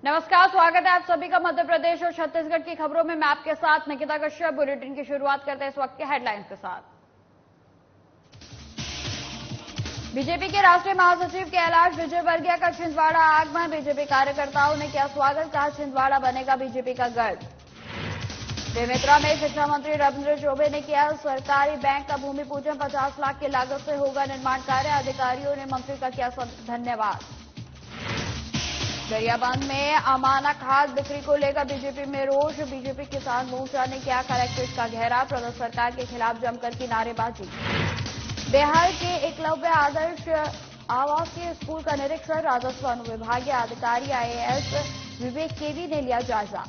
नमस्कार, स्वागत है आप सभी का मध्य प्रदेश और छत्तीसगढ़ की खबरों में। मैं आपके साथ निकिता कश्यप। बुलेटिन की शुरुआत करते हैं इस वक्त के हेडलाइंस के साथ। बीजेपी के राष्ट्रीय महासचिव कैलाश विजयवर्गीय का छिंदवाड़ा आगमन। बीजेपी कार्यकर्ताओं ने किया स्वागत, कहा छिंदवाड़ा बनेगा बीजेपी का गढ़। बेमेतरा में शिक्षा मंत्री रविंद्र चौबे ने किया सरकारी बैंक का भूमि पूजन। 50 लाख की लागत से होगा निर्माण कार्य। अधिकारियों ने मंत्री का किया धन्यवाद। गरियाबंद में अमानक खाद बिक्री को लेकर बीजेपी में रोष। बीजेपी किसान मोर्चा ने किया कलेक्ट्रेट का घेराव। प्रदेश सरकार के खिलाफ जमकर की नारेबाजी। बिहार के एकलव्य आदर्श आवासीय स्कूल का निरीक्षण। राजस्व अनुविभागीय अधिकारी आईएएस विवेक केवी ने लिया जायजा।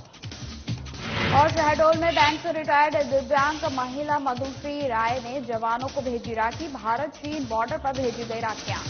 और शहडोल में बैंक से रिटायर्ड दिव्यांग महिला मधुश्री राय ने जवानों को भेजी राखी। भारत चीन बॉर्डर पर भेजी गई राखियां।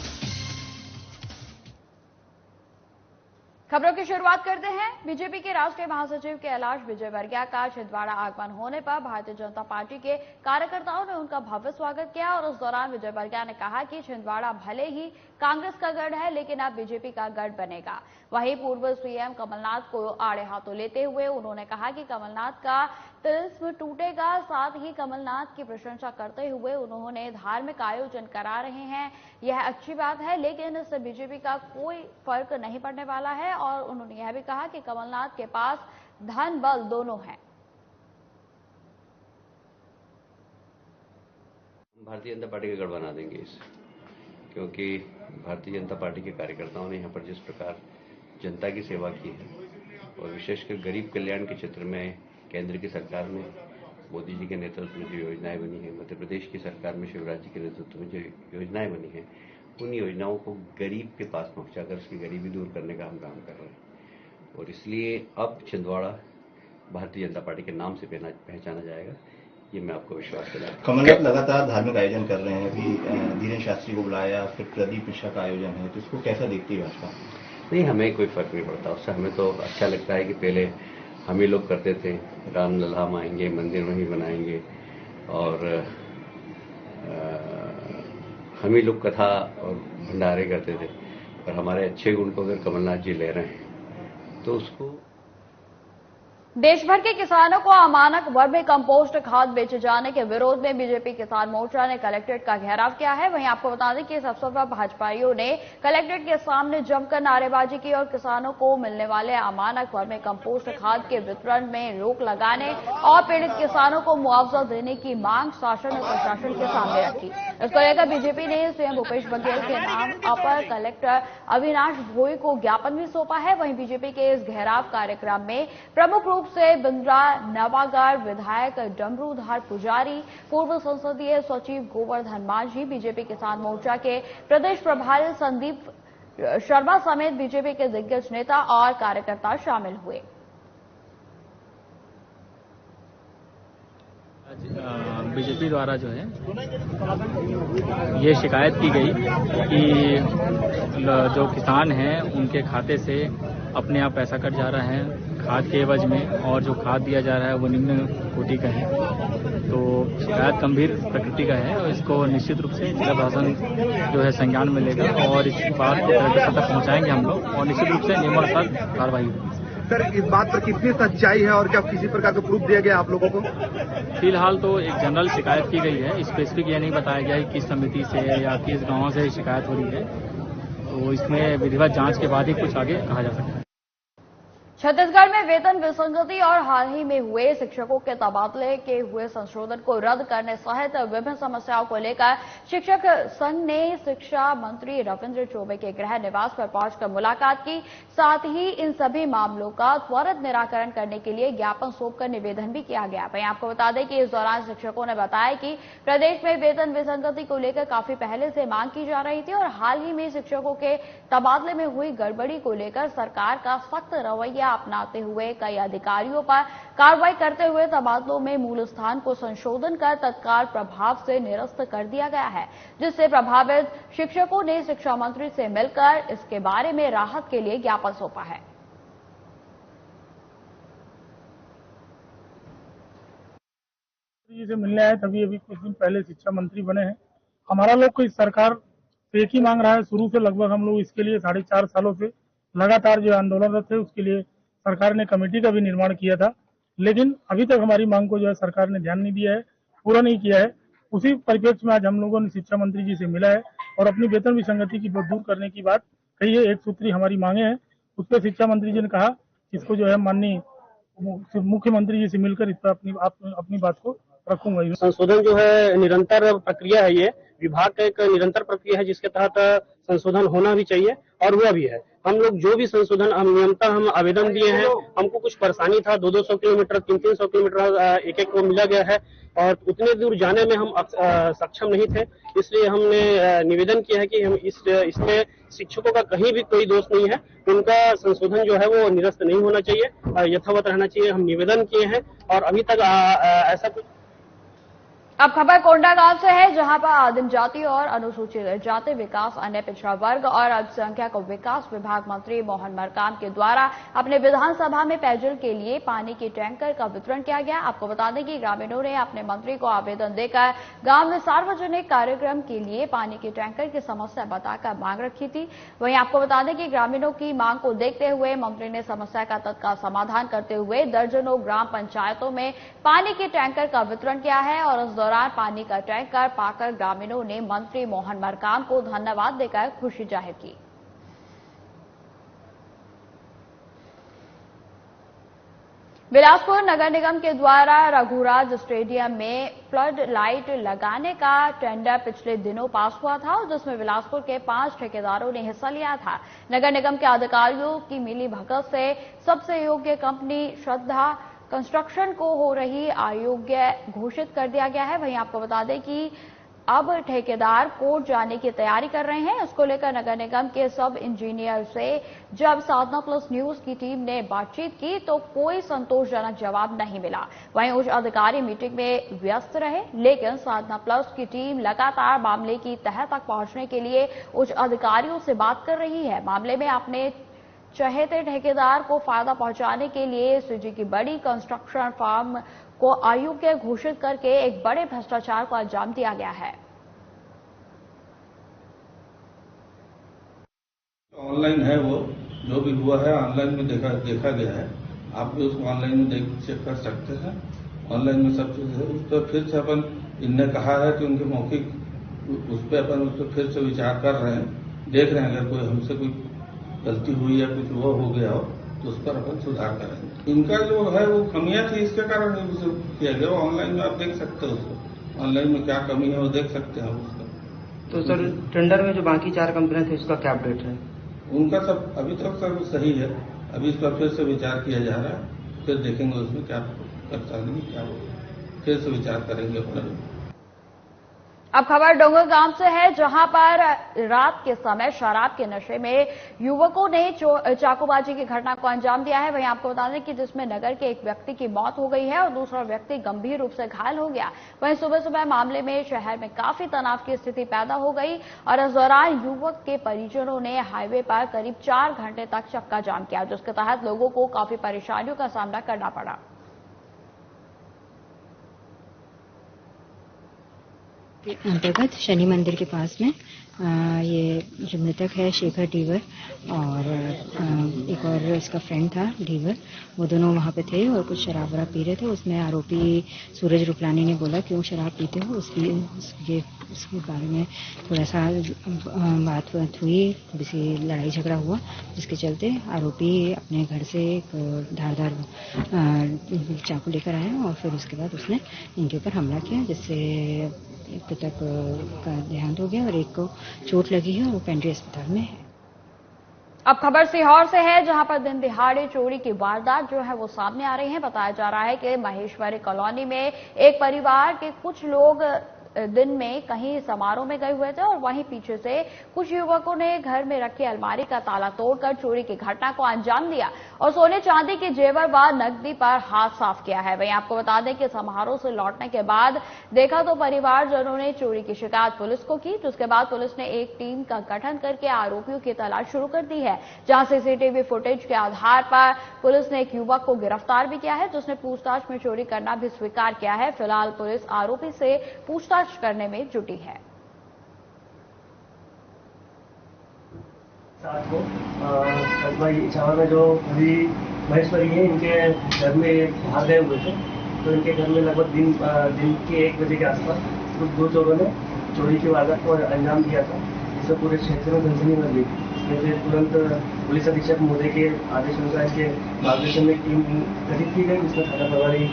खबरों की शुरुआत करते हैं। बीजेपी के राष्ट्रीय महासचिव कैलाश विजयवर्गीय का छिंदवाड़ा आगमन होने पर भारतीय जनता पार्टी के कार्यकर्ताओं ने उनका भव्य स्वागत किया और उस दौरान विजयवर्गीय ने कहा कि छिंदवाड़ा भले ही कांग्रेस का गढ़ है, लेकिन अब बीजेपी का गढ़ बनेगा। वहीं पूर्व सीएम कमलनाथ को आड़े हाथों लेते हुए उन्होंने कहा कि कमलनाथ का तिलिस्म टूटेगा। साथ ही कमलनाथ की प्रशंसा करते हुए उन्होंने धार्मिक आयोजन करा रहे हैं, यह अच्छी बात है, लेकिन इससे बीजेपी का कोई फर्क नहीं पड़ने वाला है। और उन्होंने यह भी कहा कि कमलनाथ के पास धन बल दोनों है। भारतीय जनता पार्टी का गढ़ बना देंगे क्योंकि भारतीय जनता पार्टी के कार्यकर्ताओं ने यहाँ पर जिस प्रकार जनता की सेवा की है और विशेषकर गरीब कल्याण के क्षेत्र में केंद्र की सरकार में मोदी जी के नेतृत्व में जो योजनाएं बनी है, मध्य प्रदेश की सरकार में शिवराज जी के नेतृत्व में जो योजनाएं बनी है, उन योजनाओं को गरीब के पास पहुंचाकर उसकी गरीबी दूर करने का हम काम कर रहे हैं। और इसलिए अब छिंदवाड़ा भारतीय जनता पार्टी के नाम से पहचाना जाएगा, ये मैं आपको विश्वास दिलाता हूं। कमलनाथ लगातार धार्मिक आयोजन कर रहे हैं। अभी धीरेन्द्र शास्त्री को बुलाया, फिर प्रदीप मिश्रा का आयोजन है, तो इसको कैसा देखती है भाजपा? नहीं, हमें कोई फर्क नहीं पड़ता उससे। हमें तो अच्छा लगता है कि पहले हम ही लोग करते थे, राम लल्लाम आएंगे, मंदिर वहीं बनाएंगे और हम ही लोग कथा और भंडारे करते थे। और हमारे अच्छे गुण को अगर कमलनाथ जी ले रहे हैं तो उसको। देश भर के किसानों को अमानक वर्मी कंपोस्ट खाद बेचे जाने के विरोध में बीजेपी किसान मोर्चा ने कलेक्ट्रेट का घेराव किया है। वहीं आपको बता दें कि इस अवसर पर भाजपाइयों ने कलेक्ट्रेट के सामने जमकर नारेबाजी की और किसानों को मिलने वाले अमानक वर्मी कंपोस्ट खाद के वितरण में रोक लगाने और पीड़ित किसानों को मुआवजा देने की मांग शासन और प्रशासन के सामने रखी। इसको लेकर बीजेपी ने सीएम भूपेश बघेल के नाम अपर कलेक्टर अविनाश भोई को ज्ञापन भी सौंपा है। वहीं बीजेपी के इस घेराव कार्यक्रम में प्रमुख रूप से बिंद्रा नवागढ़ विधायक डमरूधर पुजारी, पूर्व संसदीय सचिव गोवर्धन मांझी, बीजेपी किसान मोर्चा के प्रदेश प्रभारी संदीप शर्मा समेत बीजेपी के दिग्गज नेता और कार्यकर्ता शामिल हुए। बीजेपी द्वारा जो है ये शिकायत की गई कि जो किसान हैं उनके खाते से अपने आप पैसा कट जा रहा है खाद के एवज में, और जो खाद दिया जा रहा है वो निम्न कोटि का है। तो शिकायत गंभीर प्रकृति का है और इसको निश्चित रूप से जिला प्रशासन जो है संज्ञान में लेगा और इस बात को प्रशासन तक पहुंचाएंगे हम लोग और निश्चित रूप से नियमानुसार कार्रवाई होगी। सर, इस बात पर कितनी सच्चाई है और क्या किसी प्रकार का प्रूफ दिया गया आप लोगों को? फिलहाल तो एक जनरल शिकायत की गई है, स्पेसिफिक ये नहीं बताया गया है किस समिति से या किस गांव से शिकायत हो रही है, तो इसमें विधिवत जांच के बाद ही कुछ आगे कहा जा सकता है। छत्तीसगढ़ में वेतन विसंगति और हाल ही में हुए शिक्षकों के तबादले के हुए संशोधन को रद्द करने सहित विभिन्न समस्याओं को लेकर शिक्षक संघ ने शिक्षा मंत्री रविंद्र चौबे के गृह निवास पर पहुंचकर मुलाकात की। साथ ही इन सभी मामलों का त्वरित निराकरण करने के लिए ज्ञापन सौंपकर निवेदन भी किया गया। वहीं आपको बता दें कि इस दौरान शिक्षकों ने बताया कि प्रदेश में वेतन विसंगति को लेकर काफी पहले से मांग की जा रही थी और हाल ही में शिक्षकों के तबादले में हुई गड़बड़ी को लेकर सरकार का सख्त रवैया अपनाते हुए कई अधिकारियों पर कार्रवाई करते हुए तबादलों में मूल स्थान को संशोधन कर तत्काल प्रभाव से निरस्त कर दिया गया है, जिससे प्रभावित शिक्षकों ने शिक्षा मंत्री से मिलकर इसके बारे में राहत के लिए ज्ञापन सौंपा है। से मिलने आए तभी अभी कुछ दिन पहले शिक्षा मंत्री बने हैं। हमारा लोग कोई सरकार से एक ही मांग रहा है शुरू से, लगभग हम लोग इसके लिए 4.5 सालों से लगातार जो आंदोलनरत थे उसके लिए सरकार ने कमेटी का भी निर्माण किया था, लेकिन अभी तक हमारी मांग को जो है सरकार ने ध्यान नहीं दिया है, पूरा नहीं किया है। उसी परिप्रेक्ष्य में आज हम लोगों ने शिक्षा मंत्री जी से मिला है और अपनी वेतन विसंगति की दूर करने की बात कही है। एक सूत्री हमारी मांगे हैं, उस पर शिक्षा मंत्री जी ने कहा इसको जो है माननीय मुख्यमंत्री जी से मिलकर इस पर अपनी बात को रखूंगा। संशोधन जो है निरंतर प्रक्रिया है, ये विभाग का एक निरंतर प्रक्रिया है जिसके तहत संशोधन होना भी चाहिए और हुआ भी है। हम लोग जो भी संशोधन हम आवेदन दिए हैं, हमको कुछ परेशानी था, 200 किलोमीटर 300 किलोमीटर एक को मिला गया है और उतने दूर जाने में हम सक्षम नहीं थे। इसलिए हमने निवेदन किया है कि हम इसमें शिक्षकों का कहीं भी कोई दोष नहीं है, उनका संशोधन जो है वो निरस्त नहीं होना चाहिए, यथावत रहना चाहिए। हम निवेदन किए हैं और अभी तक ऐसा कुछ। अब खबर कोंडागांव से है, जहां पर आदिम जाति और अनुसूचित जाति विकास, अन्य पिछड़ा वर्ग और अल्पसंख्यक विकास विभाग मंत्री मोहन मरकाम के द्वारा अपने विधानसभा में पेयजल के लिए पानी के टैंकर का वितरण किया गया। आपको बता दें कि ग्रामीणों ने अपने मंत्री को आवेदन देकर गांव में सार्वजनिक कार्यक्रम के लिए पानी के टैंकर की समस्या बताकर मांग रखी थी। वहीं आपको बता दें कि ग्रामीणों की मांग को देखते हुए मंत्री ने समस्या का तत्काल समाधान करते हुए दर्जनों ग्राम पंचायतों में पानी के टैंकर का वितरण किया है और उस दौरान पानी का टैंकर पाकर ग्रामीणों ने मंत्री मोहन मरकाम को धन्यवाद देकर खुशी जाहिर की। बिलासपुर नगर निगम के द्वारा रघुराज स्टेडियम में फ्लड लाइट लगाने का टेंडर पिछले दिनों पास हुआ था और जिसमें बिलासपुर के 5 ठेकेदारों ने हिस्सा लिया था। नगर निगम के अधिकारियों की मिली भगत से सबसे योग्य कंपनी श्रद्धा कंस्ट्रक्शन को हो रही अयोग्य घोषित कर दिया गया है। वहीं आपको बता दें कि अब ठेकेदार कोर्ट जाने की तैयारी कर रहे हैं। इसको लेकर नगर निगम के सब इंजीनियर से जब साधना प्लस न्यूज की टीम ने बातचीत की तो कोई संतोषजनक जवाब नहीं मिला। वहीं उच्च अधिकारी मीटिंग में व्यस्त रहे, लेकिन साधना प्लस की टीम लगातार मामले की तह तक पहुंचने के लिए उच्च अधिकारियों से बात कर रही है। मामले में अपने चहेते ठेकेदार को फायदा पहुंचाने के लिए सीजी की बड़ी कंस्ट्रक्शन फर्म को अयोग्य घोषित करके एक बड़े भ्रष्टाचार को अंजाम दिया गया है। ऑनलाइन है, वो जो भी हुआ है ऑनलाइन में देखा गया है। आप भी उसको ऑनलाइन में चेक कर सकते हैं। ऑनलाइन में सब चीज है। उस पर फिर से अपन इनने कहा है कि उनके मौखिक उस पर अपन उस पर फिर से विचार कर रहे हैं, देख रहे हैं अगर कोई हमसे कोई गलती हुई या कुछ वो हो गया हो तो उस पर अपन सुधार करेंगे। इनका जो है वो कमियां थी, इसके कारण उसे किया गया। ऑनलाइन में आप देख सकते हो उसको, ऑनलाइन में क्या कमी है वो देख सकते हैं उसका। तो सर टेंडर में जो बाकी 4 कंपनियां थी उसका क्या अपडेट है? उनका सब अभी तक सर सही है। अभी इस पर फिर से विचार किया जा रहा है, फिर देखेंगे उसमें क्या परेशानी क्या होगा, फिर से विचार करेंगे अपना। अब खबर डोंगरगांव से है, जहां पर रात के समय शराब के नशे में युवकों ने चाकूबाजी की घटना को अंजाम दिया है। वहीं आपको बता दें कि जिसमें नगर के एक व्यक्ति की मौत हो गई है और दूसरा व्यक्ति गंभीर रूप से घायल हो गया। वहीं सुबह सुबह मामले में शहर में काफी तनाव की स्थिति पैदा हो गई और इस दौरान युवक के परिजनों ने हाईवे पर करीब 4 घंटे तक चक्का जाम किया, जिसके तहत लोगों को काफी परेशानियों का सामना करना पड़ा। अंतर्गत शनि मंदिर के पास में ये जो मृतक है शेखर डीवर और एक और इसका फ्रेंड था डीवर, वो दोनों वहाँ पे थे और कुछ शराब वराब पी रहे थे। उसमें आरोपी सूरज रुपलानी ने बोला क्यों शराब पीते हो, उसके बारे में थोड़ा सा बात हुई, थोड़ी सी लड़ाई झगड़ा हुआ, जिसके चलते आरोपी अपने घर से एक धारदार चाकू लेकर आया और फिर उसके बाद उसने इनके ऊपर हमला किया, जिससे मृतक का देहांत हो गया और एक को चोट लगी है और वो पेंड्री अस्पताल में है। अब खबर सीहोर से है, जहां पर दिन दिहाड़े चोरी की वारदात जो है वो सामने आ रही है। बताया जा रहा है कि महेश्वरी कॉलोनी में एक परिवार के कुछ लोग दिन में कहीं समारोह में गए हुए थे और वहीं पीछे से कुछ युवकों ने घर में रखी अलमारी का ताला तोड़कर चोरी की घटना को अंजाम दिया और सोने चांदी के जेवर व नकदी पर हाथ साफ किया है। वहीं आपको बता दें कि समारोह से लौटने के बाद देखा तो परिवारजनों ने चोरी की शिकायत पुलिस को की, जिसके बाद पुलिस ने एक टीम का गठन करके आरोपियों की तलाश शुरू कर दी है, जहां सीसीटीवी फुटेज के आधार पर पुलिस ने एक युवक को गिरफ्तार भी किया है, जिसने पूछताछ में चोरी करना भी स्वीकार किया है। फिलहाल पुलिस आरोपी से पूछताछ करने में जुटी है। साथ को कस्बा इछावर में जो अभी महेश्वरी है, इनके घर में भाग गए हुए थे। तो इनके घर में लगभग दिन के 1 बजे के आसपास कुछ 2 चोरों ने चोरी की वारदात को अंजाम दिया था, जिससे पूरे क्षेत्र में सनसनी मच गई। इसमें तुरंत पुलिस अधीक्षक महोदय के आदेश अनुसार के मार्गदर्शन में टीम गठित की गई, जिसमें थाना प्रभारी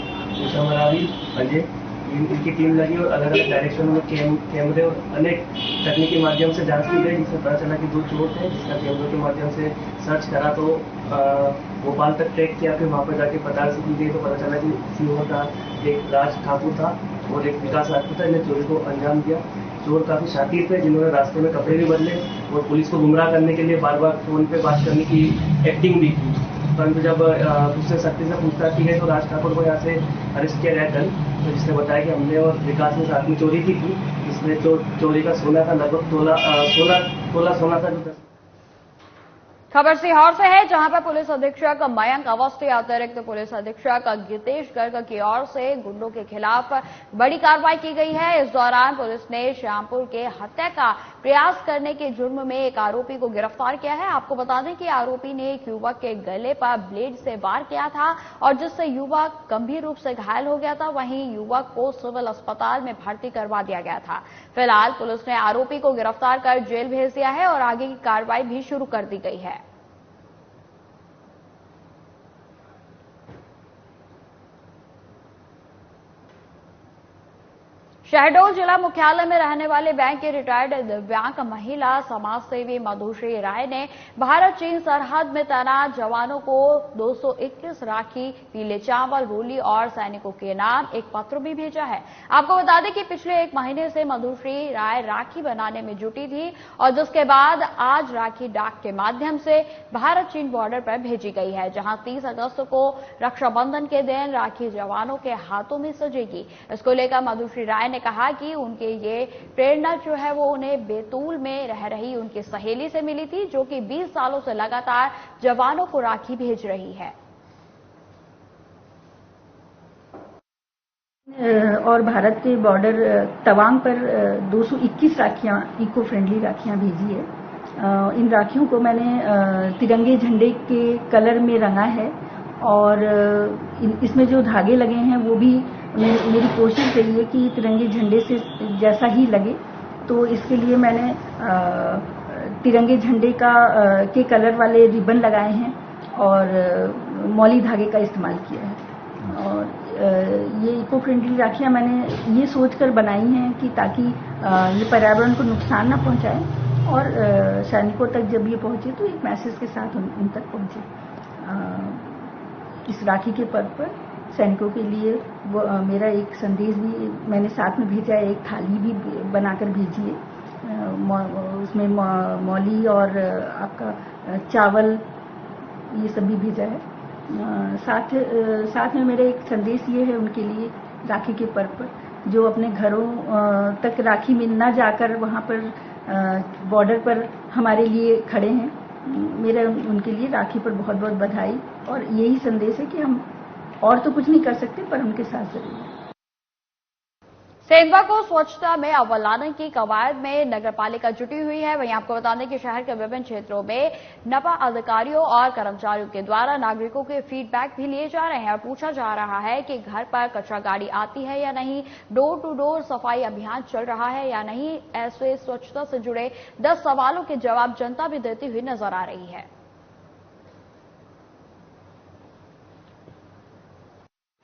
उषा मरावी, अजय, इनकी टीम लगी और अलग अलग डायरेक्शन में कैमरे और अनेक तकनीकी माध्यम से जांच की गई, जिसमें पता चला कि 2 चोर थे, जिसका कैमरों के माध्यम से सर्च करा तो भोपाल तक ट्रैक किया। फिर वहाँ पर जाके पड़ताल की गई तो पता चला कि सीहोर का एक राज ठाकुर था और एक विकास राजपूत था, इन्हें चोरी को अंजाम दिया। चोर काफी शातिर थे, जिन्होंने रास्ते में कपड़े भी बदले और पुलिस को गुमराह करने के लिए बार बार फोन पे बात करने की एक्टिंग भी की। परंतु जब उससे सख्ती से पूछताछ की गई तो राज ठाकुर को यहाँ से अरेस्ट किया गया कल, तो जिसने बताया कि हमने और विकास ने साथ में चोरी की थी, जिसमें चोरी का सोना था लगभग तोला सोना था। जो खबर सीहोर से है, जहां पर पुलिस अधीक्षक मयंक अवस्थी, अतिरिक्त पुलिस अधीक्षक गीतेश गर्ग की ओर से गुंडों के खिलाफ बड़ी कार्रवाई की गई है। इस दौरान पुलिस ने श्यामपुर के हत्या का प्रयास करने के जुर्म में एक आरोपी को गिरफ्तार किया है। आपको बता दें कि आरोपी ने एक युवक के गले पर ब्लेड से वार किया था और जिससे युवक गंभीर रूप से घायल हो गया था। वहीं युवक को सिविल अस्पताल में भर्ती करवा दिया गया था। फिलहाल पुलिस ने आरोपी को गिरफ्तार कर जेल भेज दिया है और आगे की कार्रवाई भी शुरू कर दी गई है। शहडोल जिला मुख्यालय में रहने वाले बैंक की रिटायर्ड दिव्यांग महिला समाजसेवी मधुश्री राय ने भारत चीन सरहद में तैनात जवानों को 221 राखी, पीले चावल, रोली और सैनिकों के नाम एक पत्र भी भेजा है। आपको बता दें कि पिछले 1 महीने से मधुश्री राय राखी बनाने में जुटी थी और जिसके बाद आज राखी डाक के माध्यम से भारत चीन बॉर्डर पर भेजी गई है, जहां 30 अगस्त को रक्षाबंधन के दिन राखी जवानों के हाथों में सजेगी। इसको लेकर मधुश्री राय ने कहा कि उनके ये प्रेरणा जो है वो उन्हें बैतूल में रह रही उनकी सहेली से मिली थी, जो कि 20 सालों से लगातार जवानों को राखी भेज रही है। और भारत के बॉर्डर तवांग पर 221 राखियां, इको फ्रेंडली राखियां भेजी है। इन राखियों को मैंने तिरंगे झंडे के कलर में रंगा है और इसमें जो धागे लगे हैं वो भी मेरी कोशिश रही है कि तिरंगे झंडे से जैसा ही लगे, तो इसके लिए मैंने तिरंगे झंडे के कलर वाले रिबन लगाए हैं और मौली धागे का इस्तेमाल किया है। और ये इको फ्रेंडली राखियां मैंने ये सोचकर बनाई हैं कि ताकि ये पर्यावरण को नुकसान ना पहुंचाए और सैनिकों तक जब ये पहुंचे तो एक मैसेज के साथ उन तक पहुंचे। इस राखी के पर्व पर सैनिकों के लिए मेरा एक संदेश भी मैंने साथ में भेजा है, एक थाली भी बनाकर भेजी है, उसमें मौली और आपका चावल ये सब भी भेजा है। साथ में मेरा एक संदेश ये है उनके लिए राखी के पर्व पर, जो अपने घरों तक राखी में न जाकर वहाँ पर बॉर्डर पर हमारे लिए खड़े हैं, मेरा उनके लिए राखी पर बहुत बहुत बधाई और यही संदेश है कि हम और तो कुछ नहीं कर सकते पर उनके साथ जरूर है। सेंधवा को स्वच्छता में अव्वल लाने की कवायद में नगरपालिका जुटी हुई है। वहीं आपको बता दें कि शहर के विभिन्न क्षेत्रों में नपा अधिकारियों और कर्मचारियों के द्वारा नागरिकों के फीडबैक भी लिए जा रहे हैं और पूछा जा रहा है कि घर पर कचरा गाड़ी आती है या नहीं, डोर टू डोर सफाई अभियान चल रहा है या नहीं। ऐसे स्वच्छता से जुड़े 10 सवालों के जवाब जनता भी देती हुई नजर आ रही है।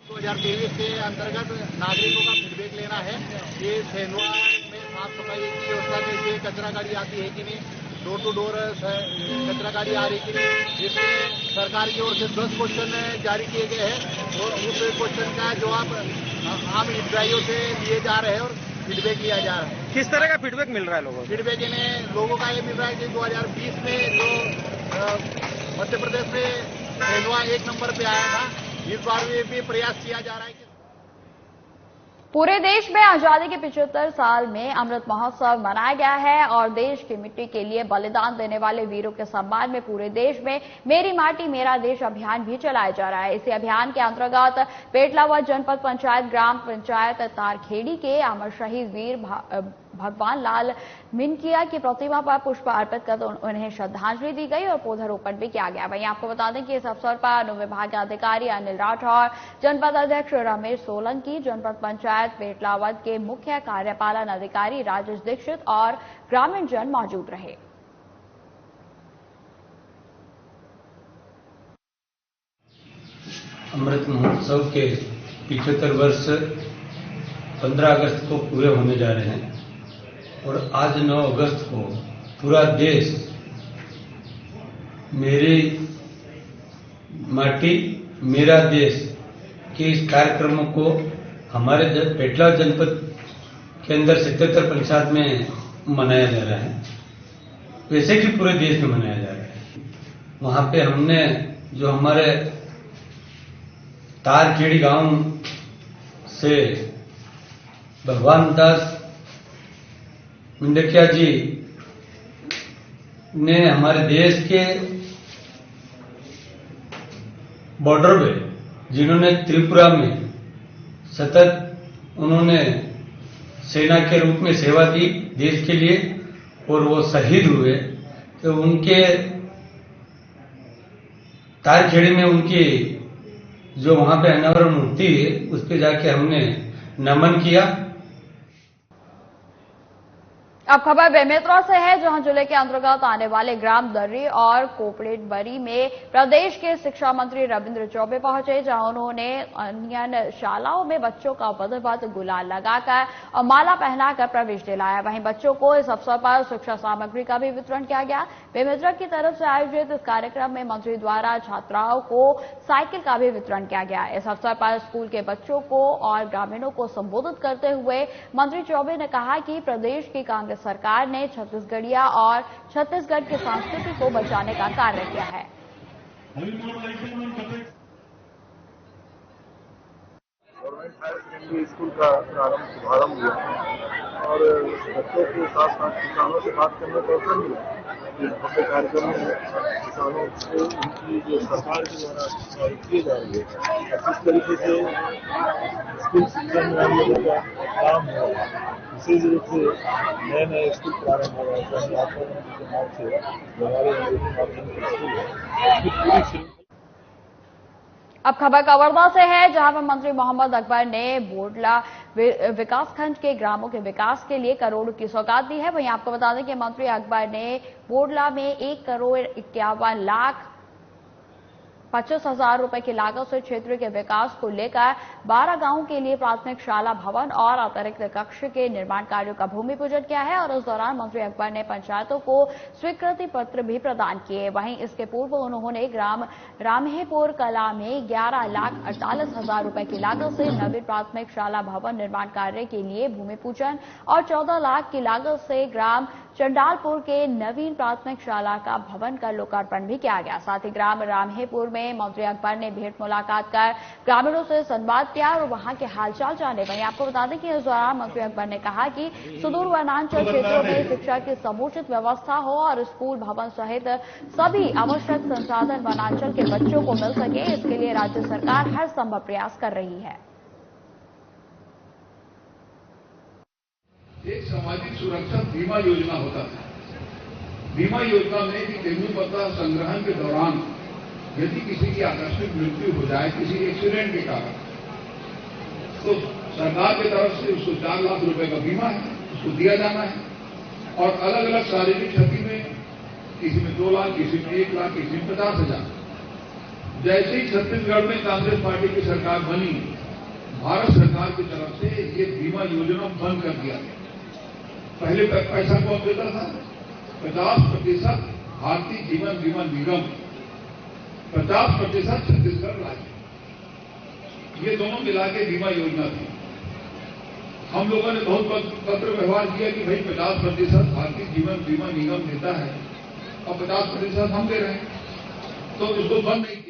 2023 के अंतर्गत नागरिकों का फीडबैक लेना है कि सेंधवा में साफ सफाई की व्यवस्था कैसी है, कचरा गाड़ी आती है कि नहीं, डोर टू डोर कचरा गाड़ी आ रही कि नहीं। इसमें सरकार की ओर से 10 क्वेश्चन जारी किए गए हैं और उस क्वेश्चन का जवाब आम हितग्राहियों से लिए जा रहे हैं और फीडबैक लिया जा रहा है। किस तरह का फीडबैक मिल रहा है लोगों को? फीडबैक इन्हें लोगों का ये मिल रहा है कि 2020 में जो मध्य प्रदेश में सेंधवा 1 नंबर पे आया था, इस बार भी प्रयास किया जा रहा है कि पूरे देश में आजादी के 75 साल में अमृत महोत्सव मनाया गया है और देश की मिट्टी के लिए बलिदान देने वाले वीरों के सम्मान में पूरे देश में मेरी माटी मेरा देश अभियान भी चलाया जा रहा है। इसी अभियान के अंतर्गत पेटलावद जनपद पंचायत ग्राम पंचायत तारखेड़ी के अमर शहीद वीर भगवान लाल मिनकिया की प्रतिमा पर पुष्प अर्पित कर उन्हें श्रद्धांजलि दी गई और पौधारोपण भी किया गया। वहीं आपको बता दें कि इस अवसर पर अनुविभागीय अधिकारी अनिल राठौर, जनपद अध्यक्ष रमेश सोलंकी, जनपद पंचायत पेटलावद के मुख्य कार्यपालन अधिकारी राजेश दीक्षित और ग्रामीण जन मौजूद रहे। अमृत महोत्सव के 75 वर्ष 15 अगस्त को पूरे होने जा रहे हैं और आज 9 अगस्त को पूरा देश मेरी माटी मेरा देश के इस कार्यक्रम को हमारे पेटला जनपद के अंदर 77 पंचायत में मनाया जा रहा है, वैसे कि पूरे देश में मनाया जा रहा है। वहां पे हमने जो हमारे तारखेड़ी गांव से भगवान दास मिंडकिया जी ने हमारे देश के बॉर्डर पे जिन्होंने त्रिपुरा में सतत उन्होंने सेना के रूप में सेवा दी देश के लिए और वो शहीद हुए, तो उनके तारखेड़ी में उनकी जो वहां पे अनावरण मूर्ति है उस पे जाके हमने नमन किया। अब खबर बेमेतरा से है, जहां जिले के अंतर्गत आने वाले ग्राम दर्री और कोपड़ेबरी में प्रदेश के शिक्षा मंत्री रविंद्र चौबे पहुंचे, जहां उन्होंने अन्य शालाओं में बच्चों का विधिवत गुलाल लगाकर और माला पहनाकर प्रवेश दिलाया। वहीं बच्चों को इस अवसर पर शिक्षा सामग्री का भी वितरण किया गया। बेमेतरा की तरफ से आयोजित इस कार्यक्रम में मंत्री द्वारा छात्राओं को साइकिल का भी वितरण किया गया। इस अवसर पर स्कूल के बच्चों को और ग्रामीणों को संबोधित करते हुए मंत्री चौबे ने कहा कि प्रदेश की कांग्रेस सरकार ने छत्तीसगढ़िया और छत्तीसगढ़ की संस्कृति को बचाने का कार्य किया है। गवर्नमेंट हायर सेकेंडरी स्कूल का शुभारंभ हुआ और बच्चों के साथ साथ किसानों से बात करने का अवसर मिला। इस भव्य कार्यक्रम में किसानों को उनकी जो सरकार के द्वारा किए जा रही है किस तरीके से स्कूल शिक्षा में हम लोगों का काम हो रहा है, विशेष रूप से नए नए स्कूल प्रारंभ हो रहा है के नाम से जो हमारे अंग्रेजी माध्यम के स्कूल है उसकी पूरी। अब खबर कवर्धा से है, जहां पर मंत्री मोहम्मद अकबर ने बोडला विकासखंड के ग्रामों के विकास के लिए करोड़ों की सौगात दी है। वहीं आपको बता दें कि मंत्री अकबर ने बोडला में 1,51,25,000 रुपए की लागत से क्षेत्र के विकास को लेकर 12 गांवों के लिए प्राथमिक शाला भवन और अतिरिक्त कक्ष के निर्माण कार्यों का भूमि पूजन किया है और उस दौरान मंत्री अकबर ने पंचायतों को स्वीकृति पत्र भी प्रदान किए। वहीं इसके पूर्व उन्होंने ग्राम रामहेपुर कला में 11,48,000 रुपए की लागत से नवीन प्राथमिक शाला भवन निर्माण कार्य के लिए भूमि पूजन और 14 लाख की लागत से ग्राम चंडालपुर के नवीन प्राथमिक शाला का भवन का लोकार्पण भी किया गया। साथ ही ग्राम रामहेपुर में मंत्री अकबर ने भेंट मुलाकात कर ग्रामीणों से संवाद किया और वहां के हालचाल जाने। वहीं आपको बता दें कि इस दौरान मंत्री अकबर ने कहा कि सुदूर वनांचल क्षेत्रों में शिक्षा की समुचित व्यवस्था हो और स्कूल भवन सहित सभी आवश्यक संसाधन वनांचल के बच्चों को मिल सके, इसके लिए राज्य सरकार हर संभव प्रयास कर रही है। एक सामाजिक सुरक्षा बीमा योजना होता था। बीमा योजना में कि तेंदुल पत्ता संग्रहण के दौरान यदि किसी की आकस्मिक मृत्यु हो जाए किसी एक्सीडेंट के कारण, तो सरकार की तरफ से उसको 4 लाख रुपए का बीमा है, उसको दिया जाना है। और अलग अलग शारीरिक क्षति में किसी में 2 लाख, किसी में 1 लाख, किसी में 50,000। जैसे ही छत्तीसगढ़ में कांग्रेस पार्टी की सरकार बनी, भारत सरकार की तरफ से ये बीमा योजना बंद कर दिया गया। पहले पैसा कौन देता था? 50% भारतीय जीवन बीमा निगम, 50% छत्तीसगढ़ राज्य, ये दोनों मिला के बीमा योजना थी। हम लोगों ने बहुत पत्र व्यवहार किया कि भाई 50% भारतीय जीवन बीमा निगम देता है और 50% हम दे रहे हैं, तो इसको बंद नहीं किया।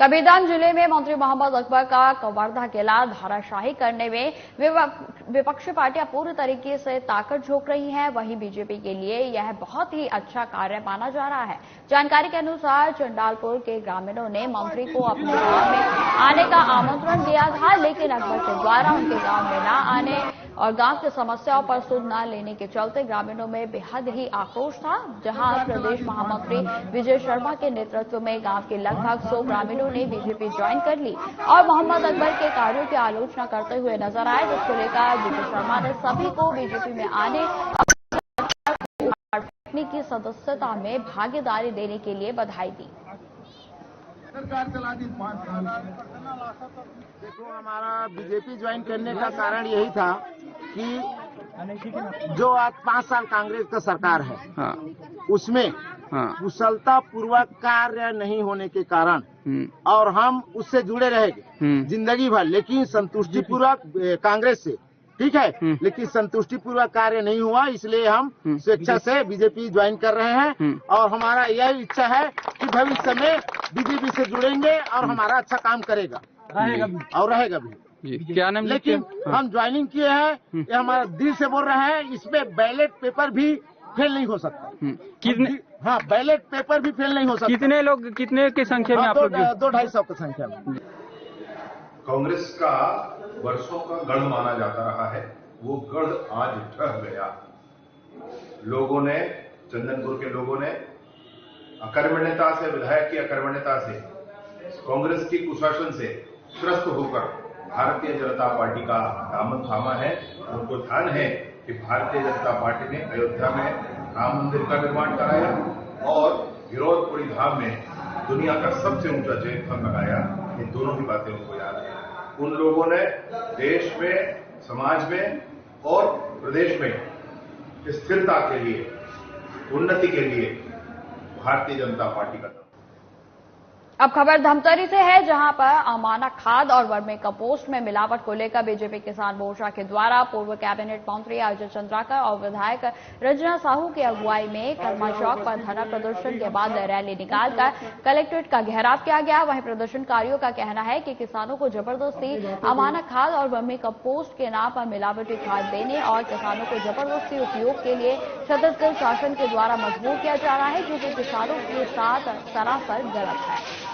कबीरधाम जिले में मंत्री मोहम्मद अकबर का कवर्धा किला धाराशाही करने में विपक्षी पार्टियां पूरी तरीके से ताकत झोंक रही हैं। वहीं बीजेपी के लिए यह बहुत ही अच्छा कार्य माना जा रहा है। जानकारी के अनुसार चंडालपुर के ग्रामीणों ने मंत्री को अपने गांव में आने का आमंत्रण दिया था, लेकिन अकबर के द्वारा उनके गांव में न आने और गांव की समस्याओं पर सुध न लेने के चलते ग्रामीणों में बेहद ही आक्रोश था। जहां प्रदेश महामंत्री विजय शर्मा के नेतृत्व में गांव के लगभग 100 ग्रामीणों ने बीजेपी ज्वाइन कर ली और मोहम्मद अकबर के कार्यों की आलोचना करते हुए नजर आए, जिसको लेकर विजय शर्मा ने सभी को बीजेपी में आने की सदस्यता में भागीदारी देने के लिए बधाई दी। सरकार चला दी 5 साल। देखो, हमारा बीजेपी ज्वाइन करने का कारण यही था कि जो आज 5 साल कांग्रेस का सरकार है, उसमें कुशलता पूर्वक कार्य नहीं होने के कारण और हम उससे जुड़े रहेंगे जिंदगी भर, लेकिन संतुष्टि पूर्वक कांग्रेस से, ठीक है, लेकिन संतुष्टि पूर्वक कार्य नहीं हुआ, इसलिए हम स्वेच्छा से बीजेपी ज्वाइन कर रहे हैं और हमारा यह इच्छा है कि भविष्य में बीजेपी से जुड़ेंगे और हमारा अच्छा काम करेगा और रहेगा भी। क्या नाम? लेकिन हम ज्वाइनिंग किए हैं, ये हमारा दिल से बोल रहे हैं, इसमें बैलेट पेपर भी फेल नहीं हो सकता। कितने? हाँ, बैलेट पेपर भी फेल नहीं हो सकता। कितने लोग, कितने की संख्या में आप लोग? 200-250 की संख्या में। कांग्रेस का वर्षों का गढ़ माना जाता रहा है, वो गढ़ आज ढह गया। लोगों ने, चंदनपुर के लोगों ने अकर्मण्यता से, विधायक की अकर्मण्यता से, कांग्रेस की कुशासन से त्रस्त होकर भारतीय जनता पार्टी का दामन थामा है। उनको ध्यान है कि भारतीय जनता पार्टी ने अयोध्या में राम मंदिर का निर्माण कराया और गिरौदपुरी धाम में दुनिया का सबसे ऊंचा जैन फल लगाया। ये दोनों ही बातें उनको याद है। उन लोगों ने देश में, समाज में और प्रदेश में स्थिरता के लिए, उन्नति के लिए भारतीय जनता पार्टी का। अब खबर धमतरी से है, जहां पर अमानक खाद और वर्मी कंपोस्ट में मिलावट को लेकर बीजेपी किसान मोर्चा के द्वारा पूर्व कैबिनेट मंत्री अजय चंद्राकर और विधायक रंजना साहू की अगुवाई में कर्मा चौक पर धरना प्रदर्शन के बाद रैली निकालकर कलेक्ट्रेट का घेराव किया गया। वहीं प्रदर्शनकारियों का कहना है कि किसानों को जबरदस्ती अमानक खाद और वर्मी कंपोस्ट के नाम पर मिलावटी खाद देने और किसानों को जबरदस्ती उपयोग के लिए छत्तीसगढ़ शासन के द्वारा मजबूर किया जा रहा है, जो कि किसानों के साथ सरासर गलत है।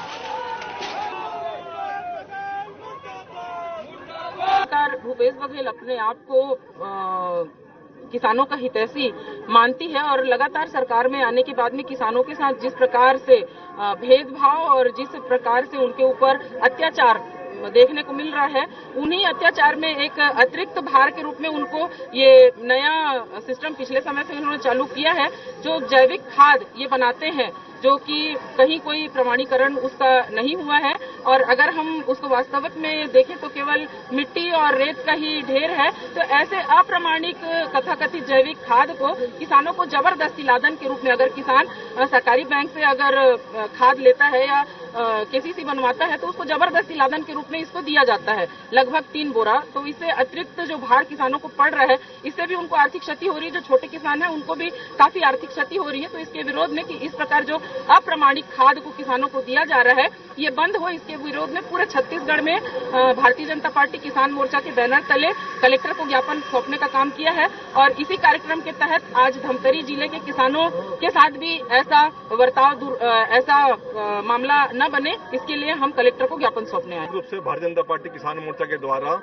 सरकार भूपेश बघेल अपने आप को किसानों का हितैषी मानती है और लगातार सरकार में आने के बाद में किसानों के साथ जिस प्रकार से भेदभाव और जिस प्रकार से उनके ऊपर अत्याचार देखने को मिल रहा है, उन्हीं अत्याचार में एक अतिरिक्त भार के रूप में उनको ये नया सिस्टम पिछले समय से उन्होंने चालू किया है, जो जैविक खाद ये बनाते हैं, जो कि कहीं कोई प्रमाणीकरण उसका नहीं हुआ है और अगर हम उसको वास्तविक में देखें तो केवल मिट्टी और रेत का ही ढेर है। तो ऐसे अप्रामाणिक कथाकथित जैविक खाद को किसानों को जबरदस्ती लादन के रूप में, अगर किसान सरकारी बैंक से अगर खाद लेता है या केसीसी बनवाता है तो उसको जबरदस्ती लादन के रूप में इसको दिया जाता है, लगभग 3 बोरा। तो इससे अतिरिक्त जो भार किसानों को पड़ रहा है, इससे भी उनको आर्थिक क्षति हो रही है। जो छोटे किसान हैं उनको भी काफी आर्थिक क्षति हो रही है। तो इसके विरोध में कि इस प्रकार जो अप्रामाणिक खाद को किसानों को दिया जा रहा है, ये बंद हो, इसके विरोध में पूरे छत्तीसगढ़ में भारतीय जनता पार्टी किसान मोर्चा के बैनर तले कलेक्टर को ज्ञापन सौंपने का काम किया है। और इसी कार्यक्रम के तहत आज धमतरी जिले के किसानों के साथ भी ऐसा बर्ताव, ऐसा मामला न बने, इसके लिए हम कलेक्टर को ज्ञापन सौंपने आए। रूप से भारतीय जनता पार्टी किसान मोर्चा के द्वारा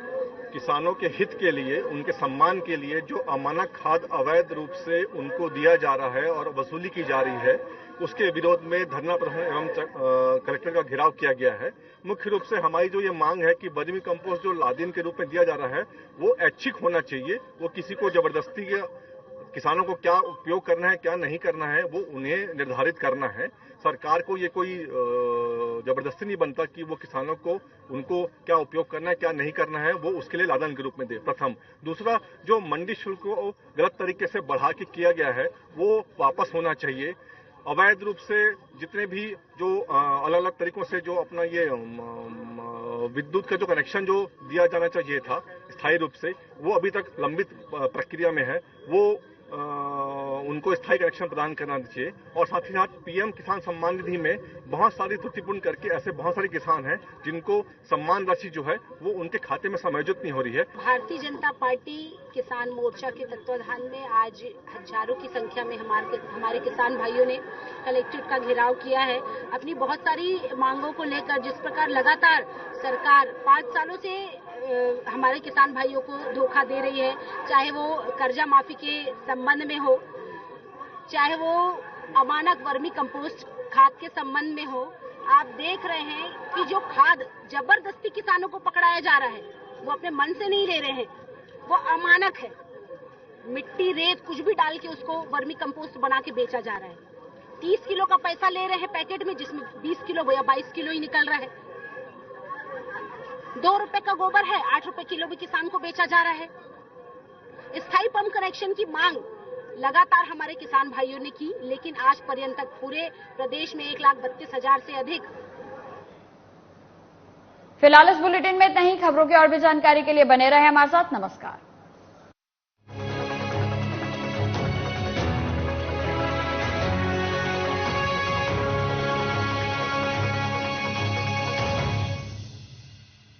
किसानों के हित के लिए, उनके सम्मान के लिए जो अमानक खाद अवैध रूप से उनको दिया जा रहा है और वसूली की जा रही है, उसके विरोध में धरना प्रदर्शन एवं कलेक्टर का घेराव किया गया है। मुख्य रूप से हमारी जो ये मांग है कि वर्मी कंपोस्ट जो लादिन के रूप में दिया जा रहा है वो ऐच्छिक होना चाहिए। वो किसी को जबरदस्ती, किसानों को क्या उपयोग करना है क्या नहीं करना है वो उन्हें निर्धारित करना है। सरकार को ये कोई जबरदस्ती नहीं बनता कि वो किसानों को, उनको क्या उपयोग करना है क्या नहीं करना है वो उसके लिए लादन के रूप में दे, प्रथम। दूसरा, जो मंडी शुल्क को गलत तरीके से बढ़ा के किया गया है वो वापस होना चाहिए। अवैध रूप से जितने भी जो अलग अलग तरीकों से जो अपना ये विद्युत का जो कनेक्शन जो दिया जाना चाहिए था स्थायी रूप से, वो अभी तक लंबित प्रक्रिया में है। वो उनको स्थायी कनेक्शन प्रदान करना चाहिए। और साथ ही साथ पीएम किसान सम्मान निधि में बहुत सारी त्रुटिपूर्ण करके ऐसे बहुत सारे किसान हैं जिनको सम्मान राशि जो है वो उनके खाते में समायोजित नहीं हो रही है। भारतीय जनता पार्टी किसान मोर्चा के तत्वाधान में आज हजारों की संख्या में हमारे किसान भाइयों ने कलेक्ट्रेट का घेराव किया है। अपनी बहुत सारी मांगों को लेकर, जिस प्रकार लगातार सरकार 5 सालों से हमारे किसान भाइयों को धोखा दे रही है, चाहे वो कर्जा माफी के संबंध में हो, चाहे वो अमानक वर्मी कंपोस्ट खाद के संबंध में हो। आप देख रहे हैं कि जो खाद जबरदस्ती किसानों को पकड़ाया जा रहा है, वो अपने मन से नहीं ले रहे हैं, वो अमानक है। मिट्टी, रेत कुछ भी डाल के उसको वर्मी कंपोस्ट बना के बेचा जा रहा है। 30 किलो का पैसा ले रहे हैं पैकेट में, जिसमें 20 किलो या 22 किलो ही निकल रहा है। 2 रुपए का गोबर है, 8 रुपए किलो भी किसान को बेचा जा रहा है। स्थायी पंप कनेक्शन की मांग लगातार हमारे किसान भाइयों ने की, लेकिन आज पर्यंत तक पूरे प्रदेश में 1,32,000 से अधिक। फिलहाल इस बुलेटिन में इतना ही। खबरों की और भी जानकारी के लिए बने रहे हमारे साथ। नमस्कार।